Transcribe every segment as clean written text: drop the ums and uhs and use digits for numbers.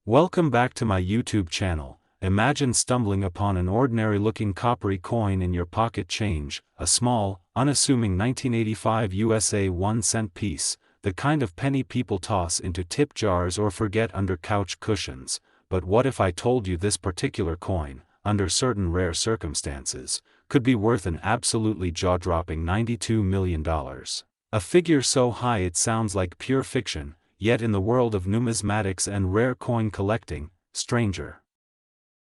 Welcome back to my YouTube channel. Imagine stumbling upon an ordinary-looking coppery coin in your pocket change, a small, unassuming 1985 USA 1-cent piece, the kind of penny people toss into tip jars or forget under couch cushions. But what if I told you this particular coin, under certain rare circumstances, could be worth an absolutely jaw-dropping $92 million? A figure so high it sounds like pure fiction, yet in the world of numismatics and rare coin collecting, stranger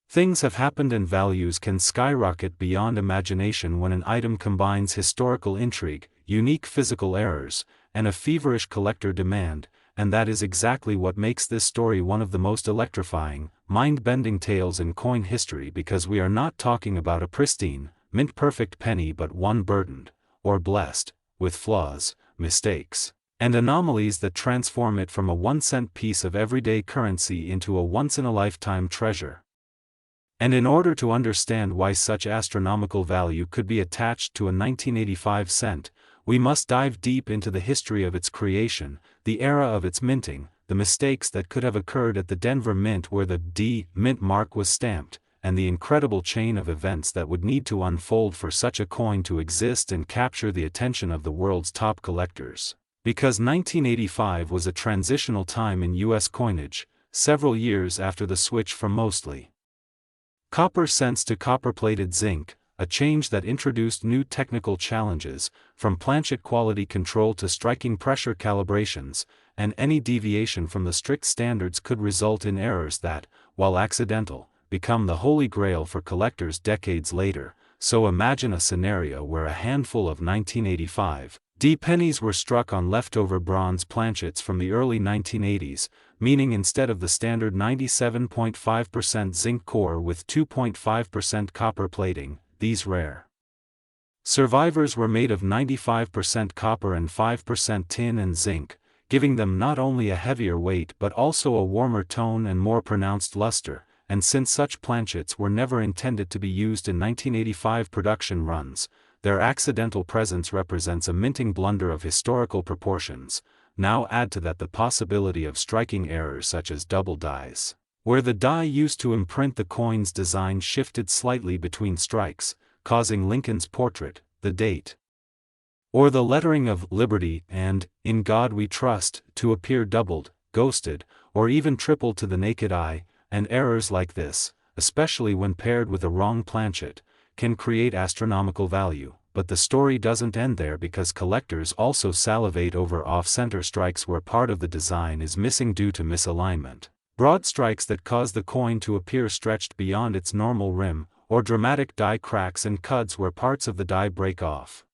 things have happened and values can skyrocket beyond imagination when an item combines historical intrigue, unique physical errors, and a feverish collector demand, and that is exactly what makes this story one of the most electrifying, mind-bending tales in coin history, because we are not talking about a pristine, mint-perfect penny but one burdened, or blessed, with flaws, mistakes, and anomalies that transform it from a 1-cent piece of everyday currency into a once-in-a-lifetime treasure. And in order to understand why such astronomical value could be attached to a 1985 cent, we must dive deep into the history of its creation, the era of its minting, the mistakes that could have occurred at the Denver Mint where the D Mint mark was stamped, and the incredible chain of events that would need to unfold for such a coin to exist and capture the attention of the world's top collectors. Because 1985 was a transitional time in U.S. coinage, several years after the switch from mostly copper cents to copper-plated zinc, a change that introduced new technical challenges, from planchet quality control to striking pressure calibrations, and any deviation from the strict standards could result in errors that, while accidental, become the holy grail for collectors decades later. So imagine a scenario where a handful of 1985 D pennies were struck on leftover bronze planchets from the early 1980s, meaning instead of the standard 97.5% zinc core with 2.5% copper plating, these rare survivors were made of 95% copper and 5% tin and zinc, giving them not only a heavier weight but also a warmer tone and more pronounced luster. And since such planchets were never intended to be used in 1985 production runs, their accidental presence represents a minting blunder of historical proportions. Now add to that the possibility of striking errors such as double dies, where the die used to imprint the coin's design shifted slightly between strikes, causing Lincoln's portrait, the date, or the lettering of Liberty and In God We Trust to appear doubled, ghosted, or even tripled to the naked eye. And errors like this, especially when paired with a wrong planchet, can create astronomical value. But the story doesn't end there, because collectors also salivate over off-center strikes where part of the design is missing due to misalignment, broad strikes that cause the coin to appear stretched beyond its normal rim, or dramatic die cracks and cuts where parts of the die break off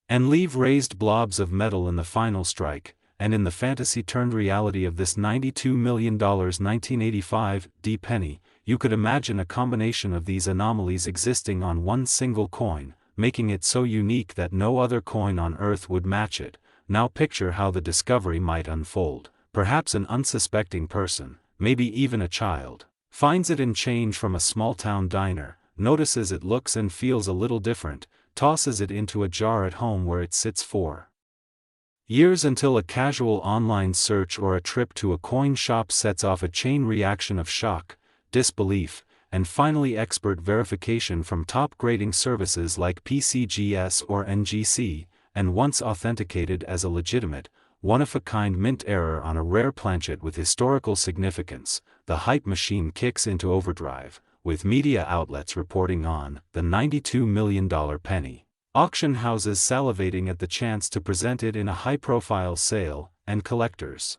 and leave raised blobs of metal in the final strike. And in the fantasy-turned-reality of this $92 million 1985 D penny, you could imagine a combination of these anomalies existing on one single coin, making it so unique that no other coin on Earth would match it. Now picture how the discovery might unfold. Perhaps an unsuspecting person, maybe even a child, finds it in change from a small-town diner, notices it looks and feels a little different, tosses it into a jar at home where it sits for years until a casual online search or a trip to a coin shop sets off a chain reaction of shock, disbelief, and finally expert verification from top grading services like PCGS or NGC, and once authenticated as a legitimate, one-of-a-kind mint error on a rare planchet with historical significance, the hype machine kicks into overdrive, with media outlets reporting on the $92 million penny, auction houses salivating at the chance to present it in a high-profile sale, and collectors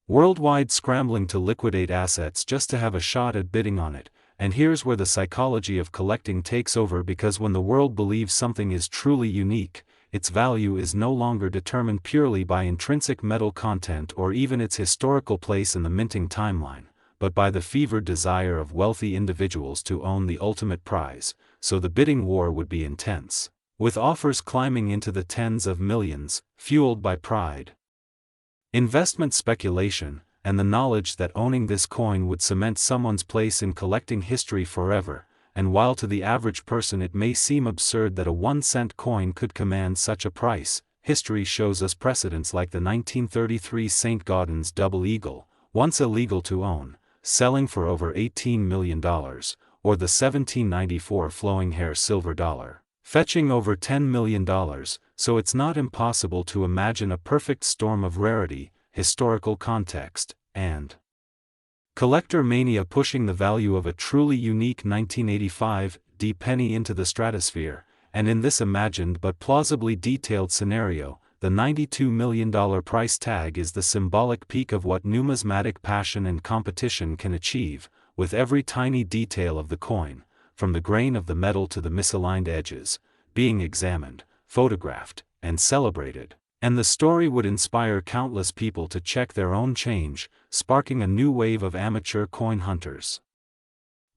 worldwide scrambling to liquidate assets just to have a shot at bidding on it. And here's where the psychology of collecting takes over, because when the world believes something is truly unique, its value is no longer determined purely by intrinsic metal content or even its historical place in the minting timeline, but by the fevered desire of wealthy individuals to own the ultimate prize. So the bidding war would be intense, with offers climbing into the tens of millions, fueled by pride, investment speculation, and the knowledge that owning this coin would cement someone's place in collecting history forever. And while to the average person it may seem absurd that a 1-cent coin could command such a price, history shows us precedents like the 1933 St. Gaudens double eagle, once illegal to own, selling for over $18 million, or the 1794 flowing hair silver dollar, fetching over $10 million, so it's not impossible to imagine a perfect storm of rarity, historical context, and collector mania pushing the value of a truly unique 1985 D penny into the stratosphere. And in this imagined but plausibly detailed scenario, the $92 million price tag is the symbolic peak of what numismatic passion and competition can achieve, with every tiny detail of the coin, from the grain of the metal to the misaligned edges, being examined, photographed, and celebrated. And the story would inspire countless people to check their own change, sparking a new wave of amateur coin hunters,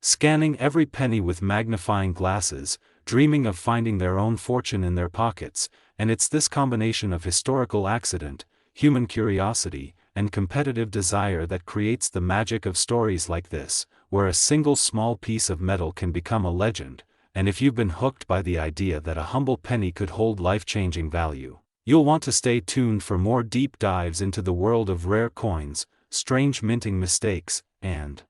scanning every penny with magnifying glasses, dreaming of finding their own fortune in their pockets. And it's this combination of historical accident, human curiosity, and competitive desire that creates the magic of stories like this, where a single small piece of metal can become a legend. And if you've been hooked by the idea that a humble penny could hold life-changing value, you'll want to stay tuned for more deep dives into the world of rare coins, strange minting mistakes, and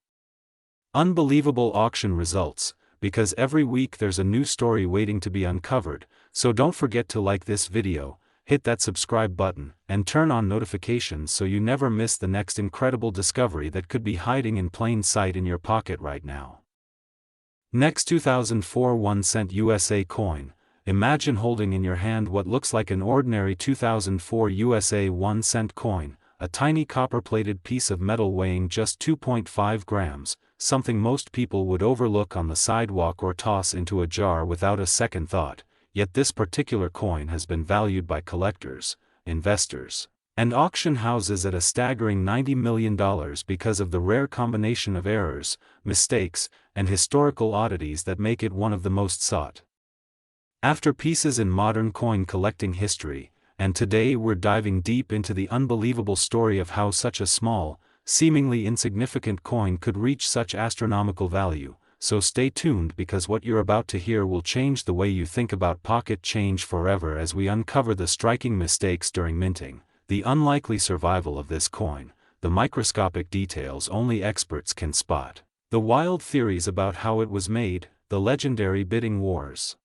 unbelievable auction results, because every week there's a new story waiting to be uncovered. So don't forget to like this video, hit that subscribe button, and turn on notifications so you never miss the next incredible discovery that could be hiding in plain sight in your pocket right now. Next, 2004 1-cent USA coin. Imagine holding in your hand what looks like an ordinary 2004 USA 1-cent coin, a tiny copper-plated piece of metal weighing just 2.5 grams, something most people would overlook on the sidewalk or toss into a jar without a second thought. Yet this particular coin has been valued by collectors, investors, and auction houses at a staggering $90 million because of the rare combination of errors, mistakes, and historical oddities that make it one of the most sought after pieces in modern coin collecting history. And today we're diving deep into the unbelievable story of how such a small, seemingly insignificant coin could reach such astronomical value. So stay tuned, because what you're about to hear will change the way you think about pocket change forever as we uncover the striking mistakes during minting, the unlikely survival of this coin, the microscopic details only experts can spot, the wild theories about how it was made, the legendary bidding wars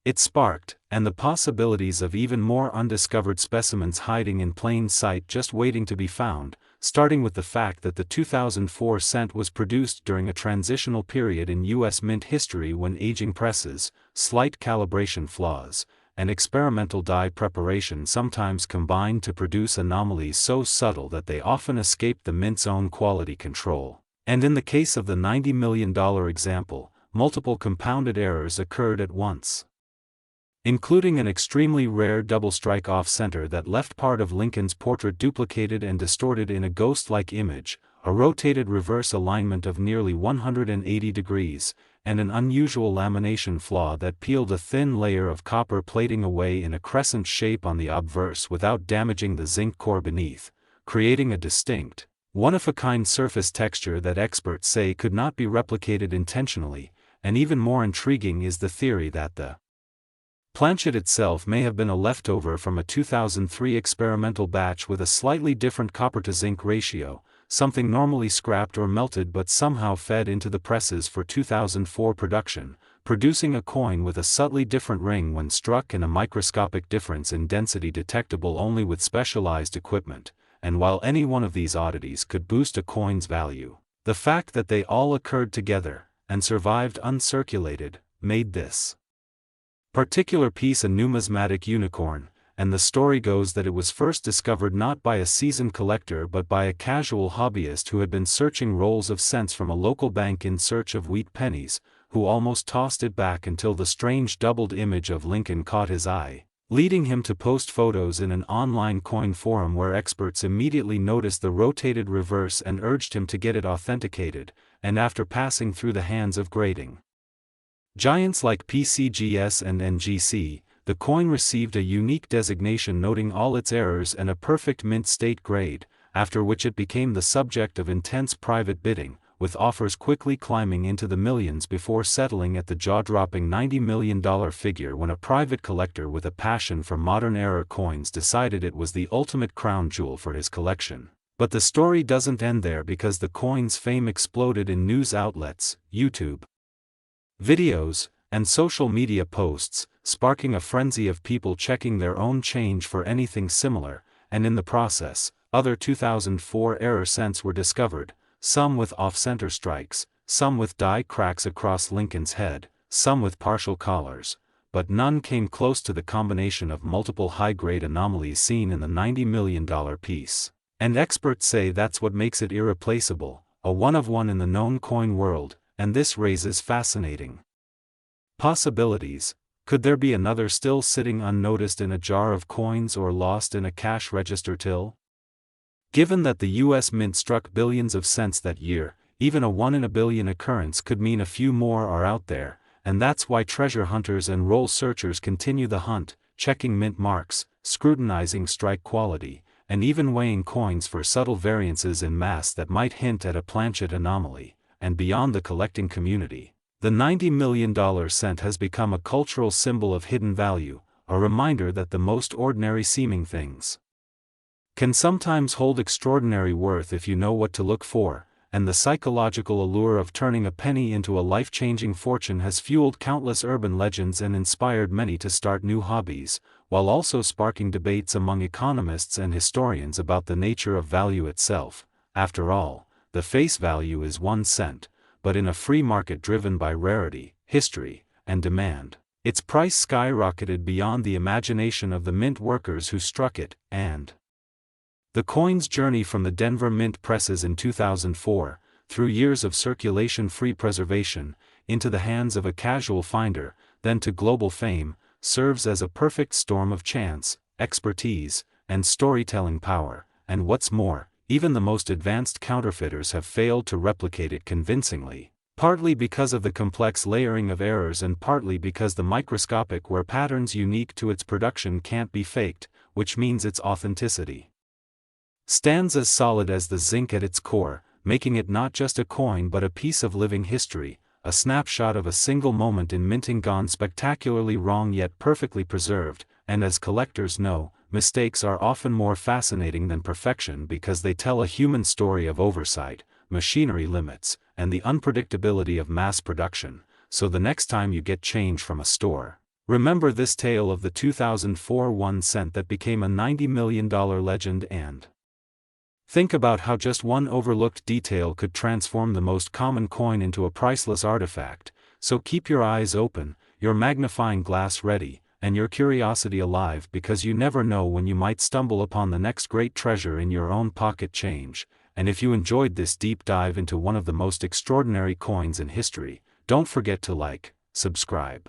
it sparked, and the possibilities of even more undiscovered specimens hiding in plain sight just waiting to be found, starting with the fact that the 2004 cent was produced during a transitional period in U.S. mint history when aging presses, slight calibration flaws, and experimental die preparation sometimes combined to produce anomalies so subtle that they often escaped the mint's own quality control. And in the case of the $90 million example, multiple compounded errors occurred at once, including an extremely rare double strike off-center that left part of Lincoln's portrait duplicated and distorted in a ghost-like image, a rotated reverse alignment of nearly 180 degrees, and an unusual lamination flaw that peeled a thin layer of copper plating away in a crescent shape on the obverse without damaging the zinc core beneath, creating a distinct, one-of-a-kind surface texture that experts say could not be replicated intentionally. And even more intriguing is the theory that the planchet itself may have been a leftover from a 2003 experimental batch with a slightly different copper-to-zinc ratio, something normally scrapped or melted but somehow fed into the presses for 2004 production, producing a coin with a subtly different ring when struck and a microscopic difference in density detectable only with specialized equipment. And while any one of these oddities could boost a coin's value, the fact that they all occurred together, and survived uncirculated, made this particular piece a numismatic unicorn. And the story goes that it was first discovered not by a seasoned collector but by a casual hobbyist who had been searching rolls of cents from a local bank in search of wheat pennies, who almost tossed it back until the strange doubled image of Lincoln caught his eye, leading him to post photos in an online coin forum where experts immediately noticed the rotated reverse and urged him to get it authenticated. And after passing through the hands of grading giants like PCGS and NGC, the coin received a unique designation noting all its errors and a perfect mint state grade, after which it became the subject of intense private bidding, with offers quickly climbing into the millions before settling at the jaw-dropping $90 million figure when a private collector with a passion for modern era coins decided it was the ultimate crown jewel for his collection. But the story doesn't end there, because the coin's fame exploded in news outlets, YouTube videos, and social media posts, sparking a frenzy of people checking their own change for anything similar, and in the process, other 2004 error cents were discovered, some with off-center strikes, some with die cracks across Lincoln's head, some with partial collars, but none came close to the combination of multiple high-grade anomalies seen in the $90 million piece. And experts say that's what makes it irreplaceable, a one-of-one in the known coin world, and this raises fascinating possibilities. Could there be another still sitting unnoticed in a jar of coins, or lost in a cash register till? Given that the US Mint struck billions of cents that year, even a 1 in a billion occurrence could mean a few more are out there, and that's why treasure hunters and roll searchers continue the hunt, checking mint marks, scrutinizing strike quality, and even weighing coins for subtle variances in mass that might hint at a planchet anomaly. And beyond the collecting community, the $90 million cent has become a cultural symbol of hidden value, a reminder that the most ordinary seeming things can sometimes hold extraordinary worth if you know what to look for, and the psychological allure of turning a penny into a life-changing fortune has fueled countless urban legends and inspired many to start new hobbies, while also sparking debates among economists and historians about the nature of value itself. After all, the face value is 1 cent, but in a free market driven by rarity, history, and demand, its price skyrocketed beyond the imagination of the mint workers who struck it. And the coin's journey from the Denver Mint presses in 2004, through years of circulation-free preservation, into the hands of a casual finder, then to global fame, serves as a perfect storm of chance, expertise, and storytelling power. And what's more, even the most advanced counterfeiters have failed to replicate it convincingly, partly because of the complex layering of errors and partly because the microscopic wear patterns unique to its production can't be faked, which means its authenticity stands as solid as the zinc at its core, making it not just a coin but a piece of living history, a snapshot of a single moment in minting gone spectacularly wrong yet perfectly preserved. And as collectors know, mistakes are often more fascinating than perfection because they tell a human story of oversight, machinery limits, and the unpredictability of mass production. So the next time you get change from a store, remember this tale of the 2004 1 cent that became a $90 million legend, and think about how just one overlooked detail could transform the most common coin into a priceless artifact. So keep your eyes open, your magnifying glass ready, and your curiosity alive, because you never know when you might stumble upon the next great treasure in your own pocket change. And if you enjoyed this deep dive into one of the most extraordinary coins in history, don't forget to like, subscribe.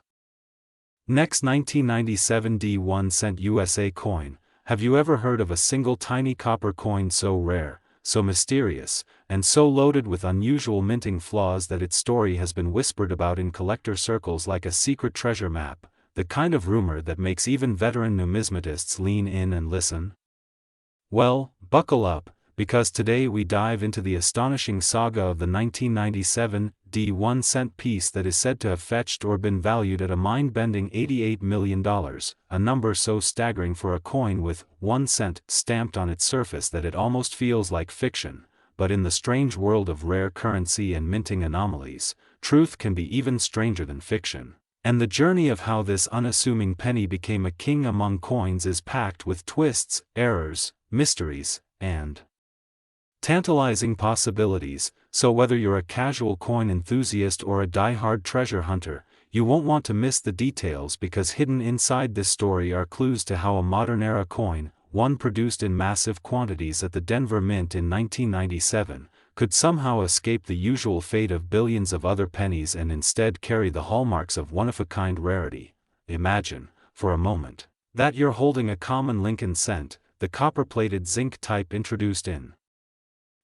Next, 1997 D1 cent USA coin. Have you ever heard of a single tiny copper coin so rare, so mysterious, and so loaded with unusual minting flaws that its story has been whispered about in collector circles like a secret treasure map, the kind of rumor that makes even veteran numismatists lean in and listen? Well, buckle up, because today we dive into the astonishing saga of the 1997 D1 cent piece that is said to have fetched or been valued at a mind-bending $88 million, a number so staggering for a coin with 1 cent stamped on its surface that it almost feels like fiction. But in the strange world of rare currency and minting anomalies, truth can be even stranger than fiction. And the journey of how this unassuming penny became a king among coins is packed with twists, errors, mysteries, and tantalizing possibilities. So whether you're a casual coin enthusiast or a die-hard treasure hunter, you won't want to miss the details, because hidden inside this story are clues to how a modern-era coin, one produced in massive quantities at the Denver Mint in 1997, could somehow escape the usual fate of billions of other pennies and instead carry the hallmarks of one-of-a-kind rarity. Imagine, for a moment, that you're holding a common Lincoln cent, the copper-plated zinc type introduced in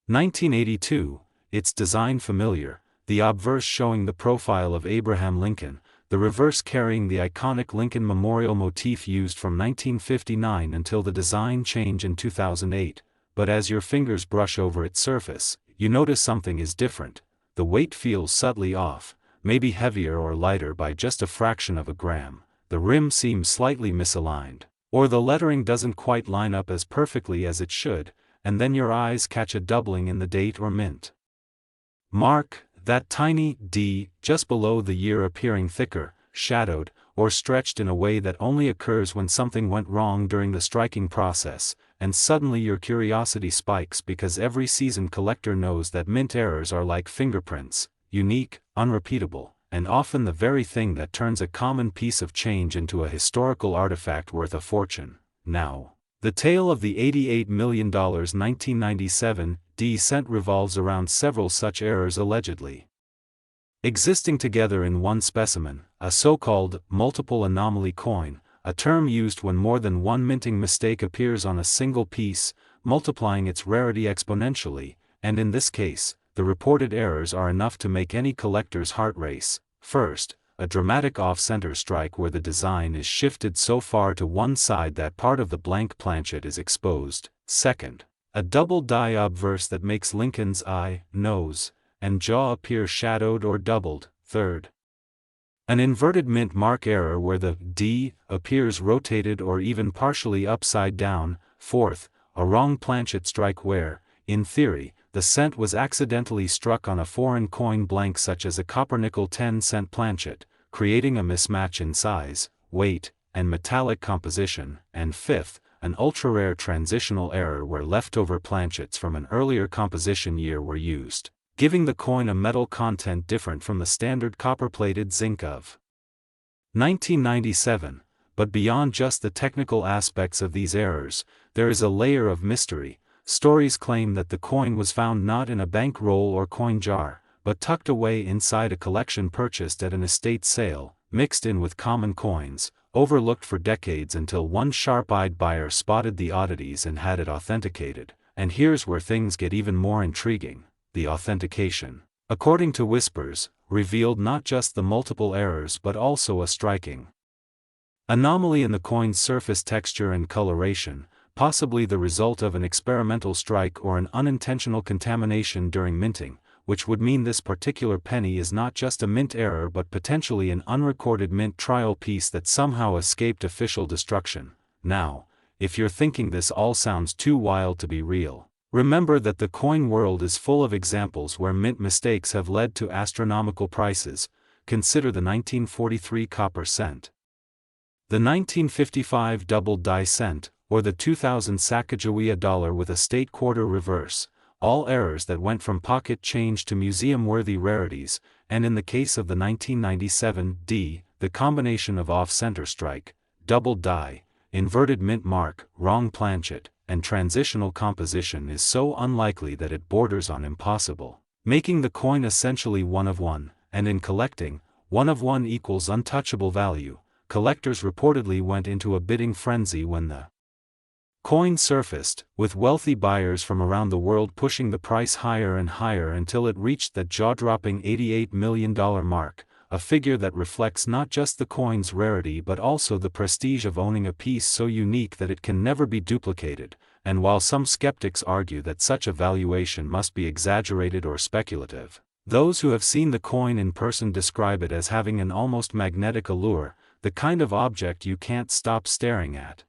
1982, its design familiar, the obverse showing the profile of Abraham Lincoln, the reverse carrying the iconic Lincoln Memorial motif used from 1959 until the design change in 2008, but as your fingers brush over its surface, you notice something is different. The weight feels subtly off, maybe heavier or lighter by just a fraction of a gram, the rim seems slightly misaligned, or the lettering doesn't quite line up as perfectly as it should, and then your eyes catch a doubling in the date or mint mark, that tiny D just below the year appearing thicker, shadowed, or stretched in a way that only occurs when something went wrong during the striking process, and suddenly your curiosity spikes because every seasoned collector knows that mint errors are like fingerprints, unique, unrepeatable, and often the very thing that turns a common piece of change into a historical artifact worth a fortune. Now, the tale of the $88 million 1997 D cent revolves around several such errors allegedly existing together in one specimen, a so-called multiple anomaly coin, a term used when more than one minting mistake appears on a single piece, multiplying its rarity exponentially, and in this case, the reported errors are enough to make any collector's heart race. First, a dramatic off-center strike where the design is shifted so far to one side that part of the blank planchet is exposed. Second, a double die obverse that makes Lincoln's eye, nose, and jaw appear shadowed or doubled. Third, an inverted mint mark error where the D appears rotated or even partially upside down. Fourth, a wrong planchet strike where, in theory, the cent was accidentally struck on a foreign coin blank such as a copper-nickel 10-cent planchet, creating a mismatch in size, weight, and metallic composition. And fifth, an ultra-rare transitional error where leftover planchets from an earlier composition year were used, giving the coin a metal content different from the standard copper-plated zinc of 1997. But beyond just the technical aspects of these errors, there is a layer of mystery. Stories claim that the coin was found not in a bank roll or coin jar, but tucked away inside a collection purchased at an estate sale, mixed in with common coins, overlooked for decades until one sharp-eyed buyer spotted the oddities and had it authenticated. And here's where things get even more intriguing. The authentication, according to whispers, revealed not just the multiple errors but also a striking anomaly in the coin's surface texture and coloration, possibly the result of an experimental strike or an unintentional contamination during minting, which would mean this particular penny is not just a mint error but potentially an unrecorded mint trial piece that somehow escaped official destruction. Now, if you're thinking this all sounds too wild to be real, remember that the coin world is full of examples where mint mistakes have led to astronomical prices. Consider the 1943 copper cent, the 1955 double die cent, or the 2000 Sacagawea dollar with a state quarter reverse, all errors that went from pocket change to museum-worthy rarities. And in the case of the 1997 D, the combination of off-center strike, double die, inverted mint mark, wrong planchet, and transitional composition is so unlikely that it borders on impossible, making the coin essentially one of one. And in collecting, one of one equals untouchable value. Collectors reportedly went into a bidding frenzy when the coin surfaced, with wealthy buyers from around the world pushing the price higher and higher until it reached that jaw-dropping $88 million mark, a figure that reflects not just the coin's rarity but also the prestige of owning a piece so unique that it can never be duplicated. And while some skeptics argue that such a valuation must be exaggerated or speculative, those who have seen the coin in person describe it as having an almost magnetic allure, the kind of object you can't stop staring at.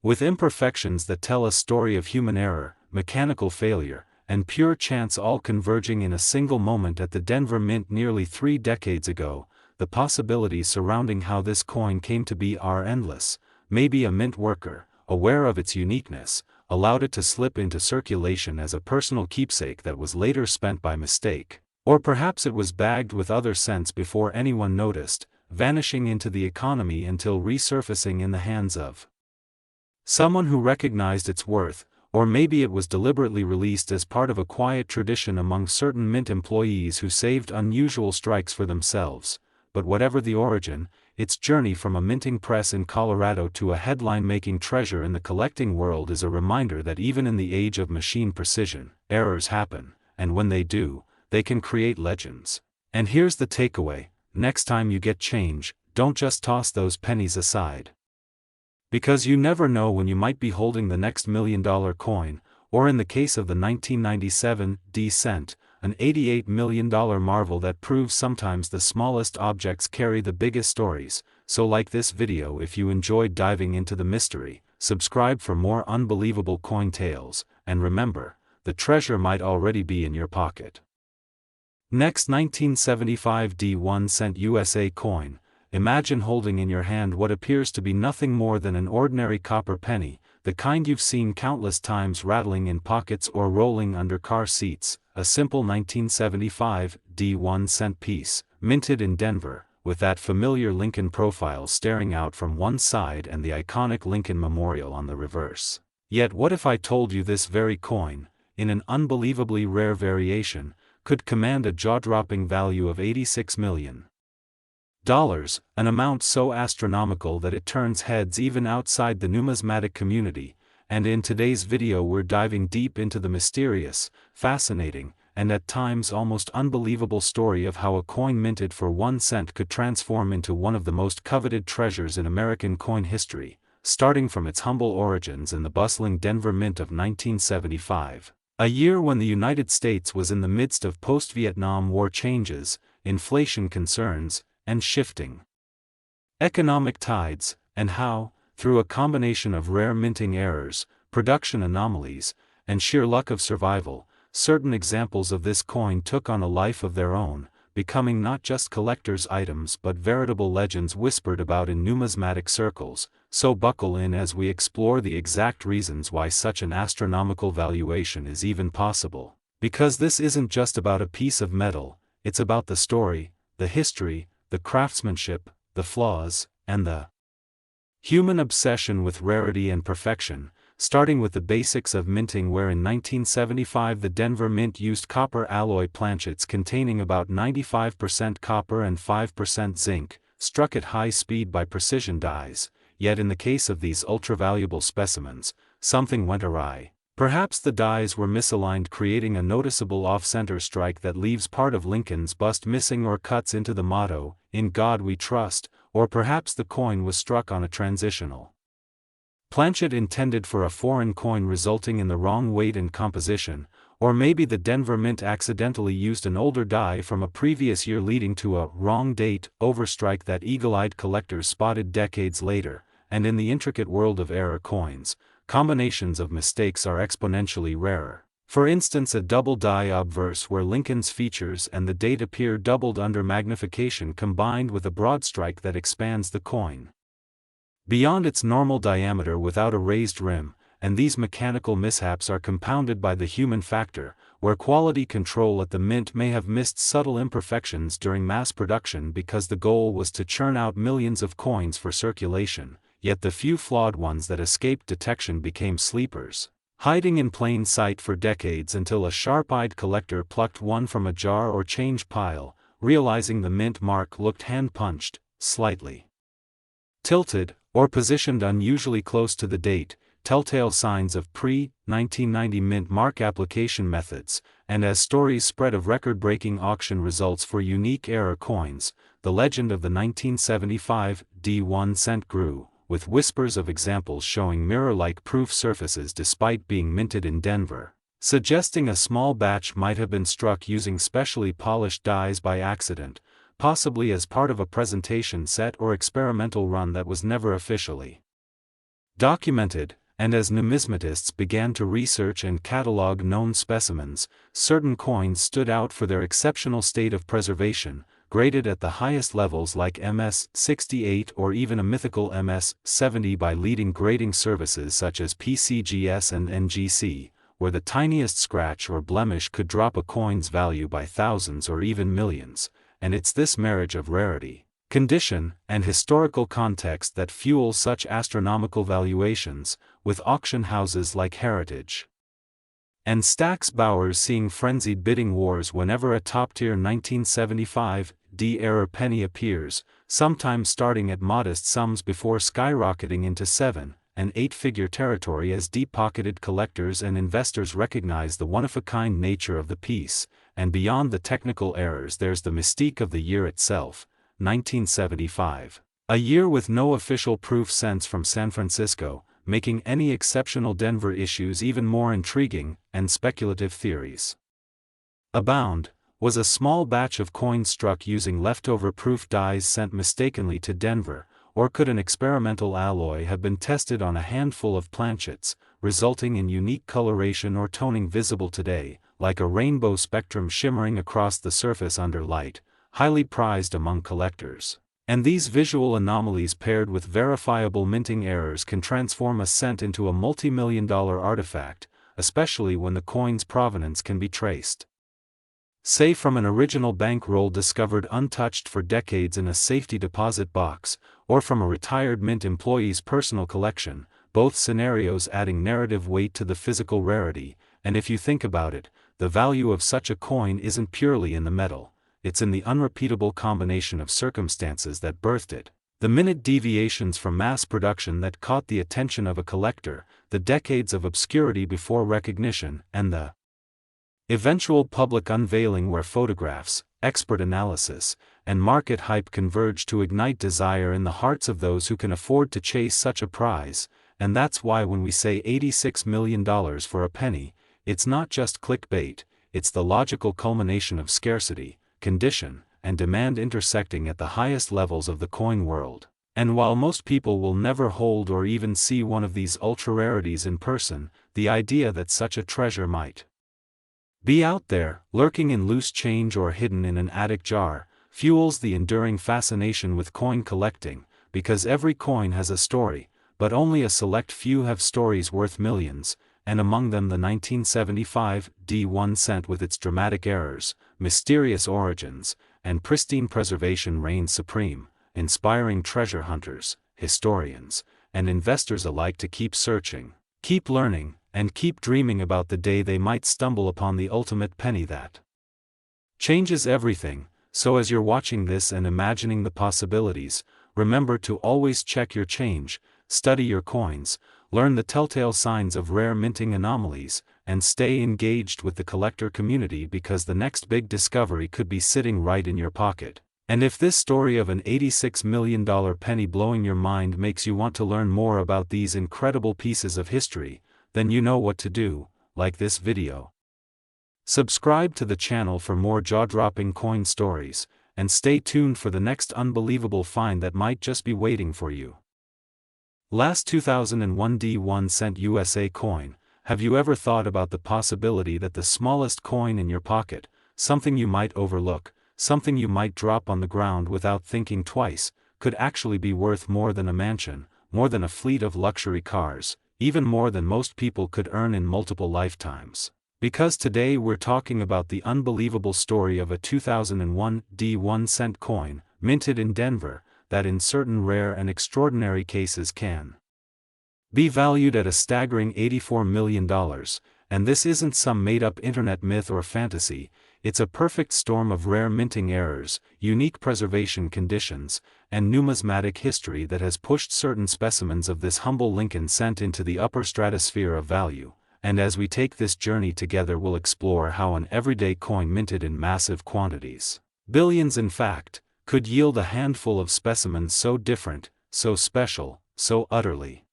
With imperfections that tell a story of human error, mechanical failure, and pure chance all converging in a single moment at the Denver Mint nearly 3 decades ago, the possibilities surrounding how this coin came to be are endless. Maybe a mint worker, aware of its uniqueness, allowed it to slip into circulation as a personal keepsake that was later spent by mistake. Or perhaps it was bagged with other cents before anyone noticed, vanishing into the economy until resurfacing in the hands of someone who recognized its worth. Or maybe it was deliberately released as part of a quiet tradition among certain mint employees who saved unusual strikes for themselves. But whatever the origin, its journey from a minting press in Colorado to a headline-making treasure in the collecting world is a reminder that even in the age of machine precision, errors happen, and when they do, they can create legends. And here's the takeaway: next time you get change, don't just toss those pennies aside. Because you never know when you might be holding the next $1 million coin, or in the case of the 1997 D cent, an $88 million marvel that proves sometimes the smallest objects carry the biggest stories. So like this video if you enjoyed diving into the mystery, subscribe for more unbelievable coin tales, and remember, the treasure might already be in your pocket. Next, 1975 D1 cent USA coin. Imagine holding in your hand what appears to be nothing more than an ordinary copper penny, the kind you've seen countless times rattling in pockets or rolling under car seats, a simple 1975 D1 cent piece, minted in Denver, with that familiar Lincoln profile staring out from one side and the iconic Lincoln Memorial on the reverse. Yet what if I told you this very coin, in an unbelievably rare variation, could command a jaw-dropping value of $86 million? An amount so astronomical that it turns heads even outside the numismatic community, and in today's video we're diving deep into the mysterious, fascinating, and at times almost unbelievable story of how a coin minted for 1 cent could transform into one of the most coveted treasures in American coin history, starting from its humble origins in the bustling Denver Mint of 1975, a year when the United States was in the midst of post-Vietnam War changes, inflation concerns, and shifting economic tides, and how, through a combination of rare minting errors, production anomalies, and sheer luck of survival, certain examples of this coin took on a life of their own, becoming not just collector's items but veritable legends whispered about in numismatic circles. So buckle in as we explore the exact reasons why such an astronomical valuation is even possible. Because this isn't just about a piece of metal, it's about the story, the history, the craftsmanship, the flaws, and the human obsession with rarity and perfection, starting with the basics of minting, where in 1975 the Denver Mint used copper alloy planchets containing about 95% copper and 5% zinc, struck at high speed by precision dies. Yet in the case of these ultra-valuable specimens, something went awry. Perhaps the dies were misaligned, creating a noticeable off-center strike that leaves part of Lincoln's bust missing or cuts into the motto, "In God We Trust," or perhaps the coin was struck on a transitional planchet intended for a foreign coin, resulting in the wrong weight and composition, or maybe the Denver Mint accidentally used an older die from a previous year, leading to a wrong date overstrike that eagle-eyed collectors spotted decades later. And in the intricate world of error coins, combinations of mistakes are exponentially rarer. For instance, a double die obverse where Lincoln's features and the date appear doubled under magnification, combined with a broad strike that expands the coin beyond its normal diameter without a raised rim, and these mechanical mishaps are compounded by the human factor, where quality control at the mint may have missed subtle imperfections during mass production because the goal was to churn out millions of coins for circulation, yet the few flawed ones that escaped detection became sleepers, hiding in plain sight for decades until a sharp-eyed collector plucked one from a jar or change pile, realizing the mint mark looked hand-punched, slightly tilted, or positioned unusually close to the date, telltale signs of pre-1990 mint mark application methods. And as stories spread of record-breaking auction results for unique error coins, the legend of the 1975 D1 cent grew, with whispers of examples showing mirror-like proof surfaces despite being minted in Denver, suggesting a small batch might have been struck using specially polished dies by accident, possibly as part of a presentation set or experimental run that was never officially documented. And as numismatists began to research and catalog known specimens, certain coins stood out for their exceptional state of preservation, graded at the highest levels like MS-68 or even a mythical MS-70 by leading grading services such as PCGS and NGC, where the tiniest scratch or blemish could drop a coin's value by thousands or even millions. And it's this marriage of rarity, condition, and historical context that fuels such astronomical valuations, with auction houses like Heritage and Stack's Bowers seeing frenzied bidding wars whenever a top-tier 1975 D-era penny appears, sometimes starting at modest sums before skyrocketing into 7- and 8-figure territory as deep-pocketed collectors and investors recognize the one-of-a-kind nature of the piece. And beyond the technical errors, there's the mystique of the year itself, 1975. A year with no official proof since from San Francisco, making any exceptional Denver issues even more intriguing, and speculative theories abound. Was a small batch of coins struck using leftover proof dies sent mistakenly to Denver, or could an experimental alloy have been tested on a handful of planchets, resulting in unique coloration or toning visible today, like a rainbow spectrum shimmering across the surface under light, highly prized among collectors? And these visual anomalies paired with verifiable minting errors can transform a cent into a multi-million-dollar artifact, especially when the coin's provenance can be traced. Say from an original bankroll discovered untouched for decades in a safety deposit box, or from a retired mint employee's personal collection, both scenarios adding narrative weight to the physical rarity. And if you think about it, the value of such a coin isn't purely in the metal, it's in the unrepeatable combination of circumstances that birthed it. The minute deviations from mass production that caught the attention of a collector, the decades of obscurity before recognition, and the eventual public unveiling where photographs, expert analysis, and market hype converge to ignite desire in the hearts of those who can afford to chase such a prize. And that's why when we say $86 million for a penny, it's not just clickbait, it's the logical culmination of scarcity, condition, and demand intersecting at the highest levels of the coin world. And while most people will never hold or even see one of these ultra-rarities in person, the idea that such a treasure might be out there, lurking in loose change or hidden in an attic jar, fuels the enduring fascination with coin collecting, because every coin has a story, but only a select few have stories worth millions, and among them the 1975 D1 cent with its dramatic errors, mysterious origins, and pristine preservation reigns supreme, inspiring treasure hunters, historians, and investors alike to keep searching, keep learning, and keep dreaming about the day they might stumble upon the ultimate penny that changes everything. So as you're watching this and imagining the possibilities, remember to always check your change, study your coins, learn the telltale signs of rare minting anomalies, and stay engaged with the collector community, because the next big discovery could be sitting right in your pocket. And if this story of an $86 million penny blowing your mind makes you want to learn more about these incredible pieces of history, then you know what to do. Like this video, subscribe to the channel for more jaw-dropping coin stories, and stay tuned for the next unbelievable find that might just be waiting for you. Last 2001 D1 cent USA coin. Have you ever thought about the possibility that the smallest coin in your pocket, something you might overlook, something you might drop on the ground without thinking twice, could actually be worth more than a mansion, more than a fleet of luxury cars, even more than most people could earn in multiple lifetimes? Because today we're talking about the unbelievable story of a 2001 D1 cent coin, minted in Denver, that in certain rare and extraordinary cases can be valued at a staggering $84 million, and this isn't some made-up internet myth or fantasy, it's a perfect storm of rare minting errors, unique preservation conditions, and numismatic history that has pushed certain specimens of this humble Lincoln cent into the upper stratosphere of value. And as we take this journey together, we'll explore how an everyday coin minted in massive quantities, billions in fact, could yield a handful of specimens so different, so special, so utterly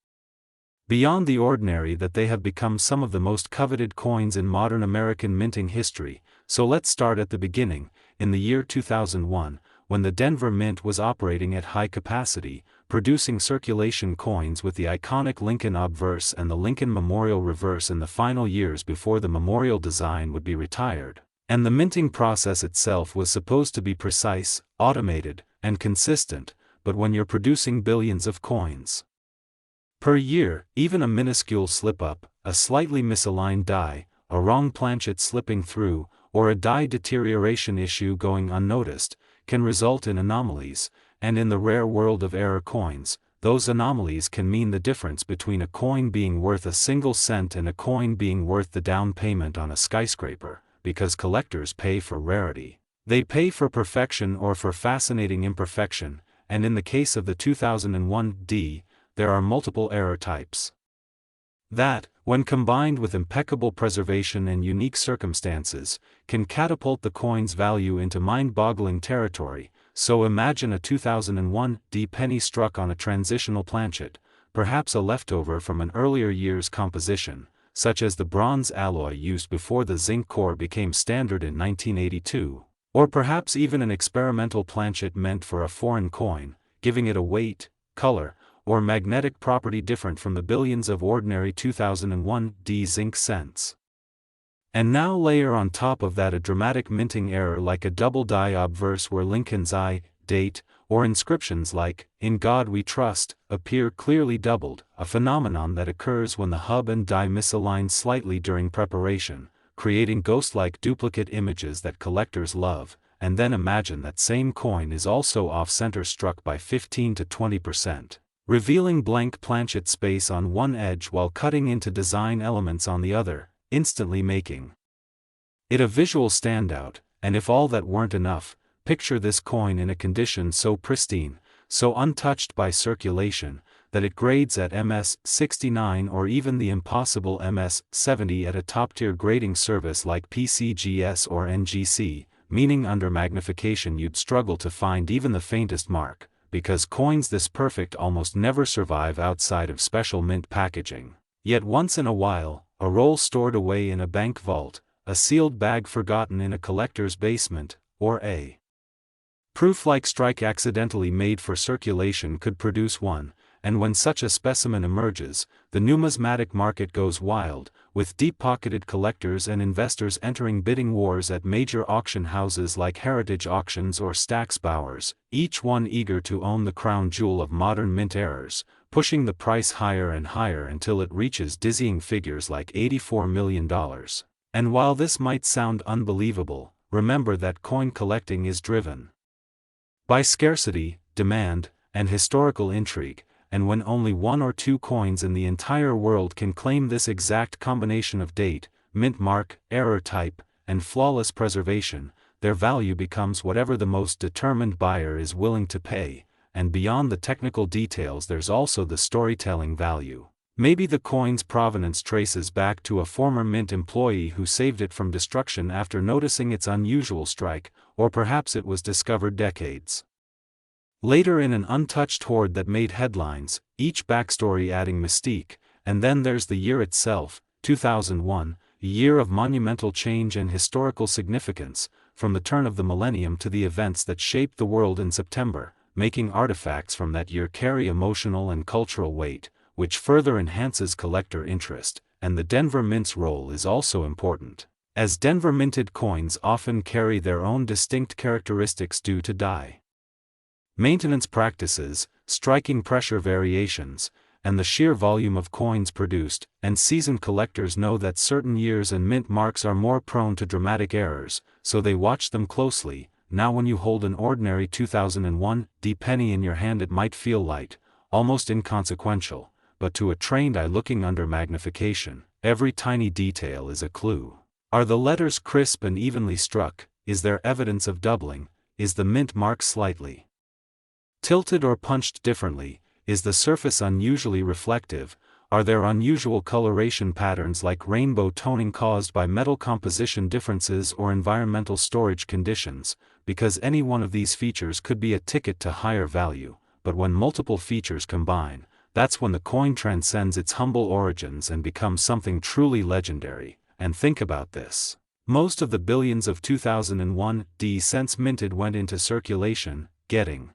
beyond the ordinary that they have become some of the most coveted coins in modern American minting history. So let's start at the beginning, in the year 2001, when the Denver Mint was operating at high capacity, producing circulation coins with the iconic Lincoln obverse and the Lincoln Memorial reverse in the final years before the Memorial design would be retired. And the minting process itself was supposed to be precise, automated, and consistent, but when you're producing billions of coins per year, even a minuscule slip-up, a slightly misaligned die, a wrong planchet slipping through, or a die deterioration issue going unnoticed, can result in anomalies. And in the rare world of error coins, those anomalies can mean the difference between a coin being worth a single cent and a coin being worth the down payment on a skyscraper, because collectors pay for rarity. They pay for perfection or for fascinating imperfection, and in the case of the 2001 D, there are multiple error types that, when combined with impeccable preservation and unique circumstances, can catapult the coin's value into mind-boggling territory. So imagine a 2001 D penny struck on a transitional planchet, perhaps a leftover from an earlier year's composition, such as the bronze alloy used before the zinc core became standard in 1982, or perhaps even an experimental planchet meant for a foreign coin, giving it a weight, color, or magnetic property different from the billions of ordinary 2001 D zinc cents. And now layer on top of that a dramatic minting error like a double die obverse where Lincoln's I, date, or inscriptions like, "In God We Trust," appear clearly doubled, a phenomenon that occurs when the hub and die misalign slightly during preparation, creating ghost-like duplicate images that collectors love. And then imagine that same coin is also off-center struck by 15 to 20%, revealing blank planchet space on one edge while cutting into design elements on the other, instantly making it a visual standout. And if all that weren't enough, picture this coin in a condition so pristine, so untouched by circulation, that it grades at MS-69 or even the impossible MS-70 at a top-tier grading service like PCGS or NGC, meaning under magnification you'd struggle to find even the faintest mark, because coins this perfect almost never survive outside of special mint packaging. Yet once in a while, a roll stored away in a bank vault, a sealed bag forgotten in a collector's basement, or a proof-like strike accidentally made for circulation could produce one. And when such a specimen emerges, the numismatic market goes wild, with deep-pocketed collectors and investors entering bidding wars at major auction houses like Heritage Auctions or Stack's Bowers, each one eager to own the crown jewel of modern mint errors, pushing the price higher and higher until it reaches dizzying figures like $84 million. And while this might sound unbelievable, remember that coin collecting is driven by scarcity, demand, and historical intrigue. And when only one or two coins in the entire world can claim this exact combination of date, mint mark, error type, and flawless preservation, their value becomes whatever the most determined buyer is willing to pay. And beyond the technical details there's also the storytelling value. Maybe the coin's provenance traces back to a former mint employee who saved it from destruction after noticing its unusual strike, or perhaps it was discovered decades later in an untouched hoard that made headlines, each backstory adding mystique. And then there's the year itself, 2001, a year of monumental change and historical significance, from the turn of the millennium to the events that shaped the world in September, making artifacts from that year carry emotional and cultural weight, which further enhances collector interest. And the Denver Mint's role is also important, as Denver minted coins often carry their own distinct characteristics due to die maintenance practices, striking pressure variations, and the sheer volume of coins produced. And seasoned collectors know that certain years and mint marks are more prone to dramatic errors, so they watch them closely. Now when you hold an ordinary 2001 D penny in your hand it might feel light, almost inconsequential, but to a trained eye looking under magnification, every tiny detail is a clue. Are the letters crisp and evenly struck? Is there evidence of doubling? Is the mint mark slightly tilted or punched differently? Is the surface unusually reflective? Are there unusual coloration patterns like rainbow toning caused by metal composition differences or environmental storage conditions? Because any one of these features could be a ticket to higher value, but when multiple features combine, that's when the coin transcends its humble origins and becomes something truly legendary. And think about this. Most of the billions of 2001 D cents minted went into circulation, getting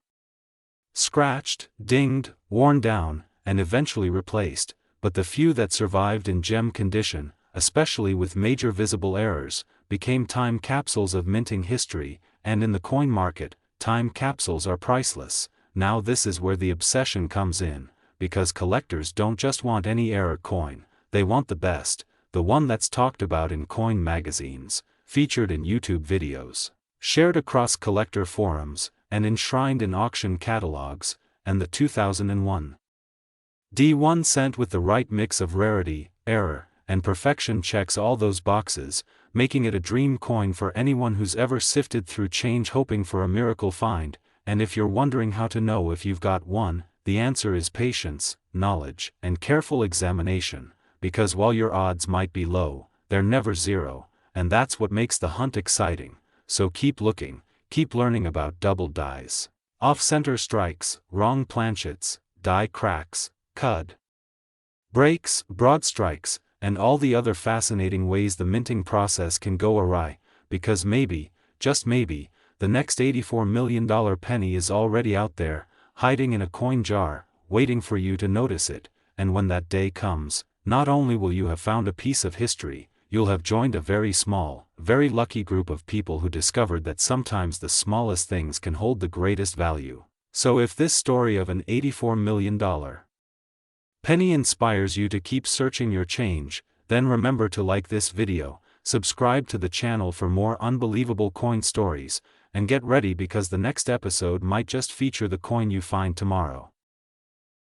scratched, dinged, worn down, and eventually replaced, but the few that survived in gem condition, especially with major visible errors, became time capsules of minting history. And in the coin market, time capsules are priceless. Now this is where the obsession comes in, because collectors don't just want any error coin, they want the best, the one that's talked about in coin magazines, featured in YouTube videos, shared across collector forums, and enshrined in auction catalogs. And the 2001 D1 cent with the right mix of rarity, error, and perfection checks all those boxes, making it a dream coin for anyone who's ever sifted through change hoping for a miracle find. And if you're wondering how to know if you've got one, the answer is patience, knowledge, and careful examination, because while your odds might be low, they're never zero, and that's what makes the hunt exciting. So keep looking. Keep learning about double dies, off-center strikes, wrong planchets, die cracks, cud breaks, broad strikes, and all the other fascinating ways the minting process can go awry, because maybe, just maybe, the next $84 million penny is already out there, hiding in a coin jar, waiting for you to notice it, and when that day comes, not only will you have found a piece of history, you'll have joined a very small, very lucky group of people who discovered that sometimes the smallest things can hold the greatest value. So if this story of an $84 million penny inspires you to keep searching your change, then remember to like this video, subscribe to the channel for more unbelievable coin stories, and get ready because the next episode might just feature the coin you find tomorrow.